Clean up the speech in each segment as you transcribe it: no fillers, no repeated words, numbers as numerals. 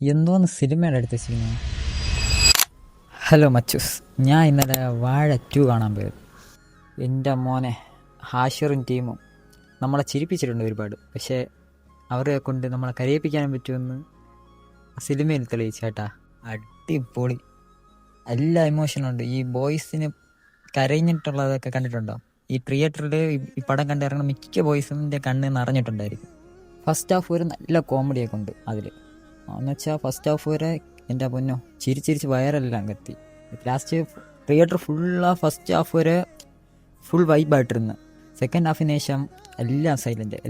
എന്തോന്ന് സിനിമയുടെ അടുത്ത് സിനിമ. ഹലോ മച്ചൂസ്, ഞാൻ ഇന്നലെ വാഴ 2 കാണാൻ പോയത്. എൻ്റെ മോനെ ഹാഷിറും ടീമും നമ്മളെ ചിരിപ്പിച്ചിട്ടുണ്ട് ഒരുപാട്. പക്ഷേ അവരെ കൊണ്ട് നമ്മളെ കരയിപ്പിക്കാനും പറ്റുമെന്ന് സിനിമയിൽ തെളിയിച്ചേട്ടാ. അടിപൊളി, എല്ലാ ഇമോഷനുണ്ട്. ഈ ബോയ്സിന് കരഞ്ഞിട്ടുള്ളതൊക്കെ കണ്ടിട്ടുണ്ടോ? ഈ തിയേറ്ററിൽ ഈ പടം കണ്ടിറങ്ങുന്ന മിക്ക ബോയ്സിൻ്റെ കണ്ണ് നിറഞ്ഞിട്ടുണ്ടായിരിക്കും. ഫസ്റ്റ് ഹാഫ് വരെ നല്ല കോമഡിയൊക്കെ ഉണ്ട് അതിൽ. എന്നുവെച്ചാൽ ഫസ്റ്റ് ഹാഫ് വരെ എൻ്റെ പൊന്നോ ചിരിച്ചിരിച്ച് വയറെല്ലാം കത്തി. ലാസ്റ്റ് തിയേറ്റർ ഫസ്റ്റ് ഹാഫ് വരെ ഫുൾ വൈബായിട്ടിരുന്ന്. സെക്കൻഡ് ഹാഫിന് ശേഷം എല്ലാം സൈലൻറ്റ്.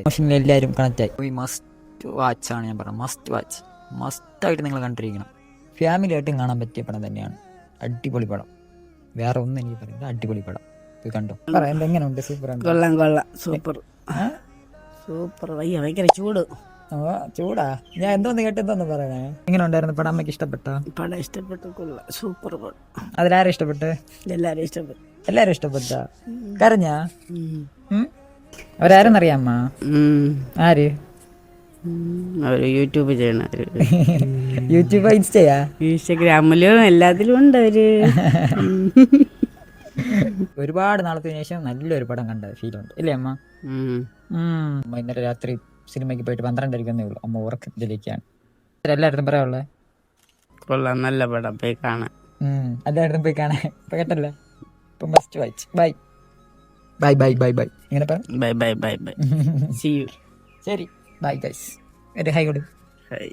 ഇമോഷനിൽ എല്ലാവരും കണക്റ്റായി. മസ്റ്റ് വാച്ചാണ് ഞാൻ പറഞ്ഞത്. മസ്റ്റായിട്ട് നിങ്ങൾ കണ്ടിരിക്കണം. ഫാമിലി ആയിട്ടും കാണാൻ പറ്റിയ പടം തന്നെയാണ്. അടിപൊളി പടം, വേറെ ഒന്നും എനിക്ക് പറയുന്നത്. അടിപൊളി പടം, ഇത് കണ്ടോ. പറയാൻ എങ്ങനെയുണ്ട്? സൂപ്പർ. കൊള്ളാം സൂപ്പർ സൂപ്പർ. ഭയങ്കര ചൂടാ. ഞാൻ എന്തോന്ന് കേട്ട് എന്തോന്ന് പറയണേ. എങ്ങനെ ഉണ്ടായിരുന്നു പടം? അമ്മയ്ക്ക് ഇഷ്ടപ്പെട്ട പടം? ഇഷ്ടപ്പെട്ടു. കൊള്ളാം, സൂപ്പർ പടം. അതിലാരും ഇഷ്ടപ്പെട്ട്? എല്ലാരും ഇഷ്ടപ്പെട്ട. കരഞ്ഞാ? അവരാരെന്നറിയാമ്മ? ആര്? അവര് യൂട്യൂബ് ചെയ്യണ യൂട്യൂബ്, ഇൻസ്റ്റയാ, ഇൻസ്റ്റഗ്രാമിലും എല്ലാത്തിലും ഉണ്ട് അവര്. ഒരുപാട് നാളത്തിന് ശേഷം നല്ലൊരു പടം കണ്ട ഫീലുണ്ട് ഇല്ലേ അമ്മ? ഇന്നലെ രാത്രി സിനിമയ്ക്ക് പോയിട്ട് 12:30 ഉള്ളൂ. അമ്മ ഉറക്കത്തിലേക്കാണ്. എല്ലായിടത്തും പറയാനുള്ളത് കൊള്ളാം, നല്ല പടം, പോയി കാണാൻ. എല്ലായിടത്തും പോയി കാണാൻ. ഇപ്പൊ കേട്ടല്ലേ? ഇപ്പൊ must watch. Bye bye bye bye bye. ഇങ്ങനെ പറ. ബൈ. See you. ശരി, ബൈ ഗൈസ്. ഹൈ കൊടു. ഹൈ.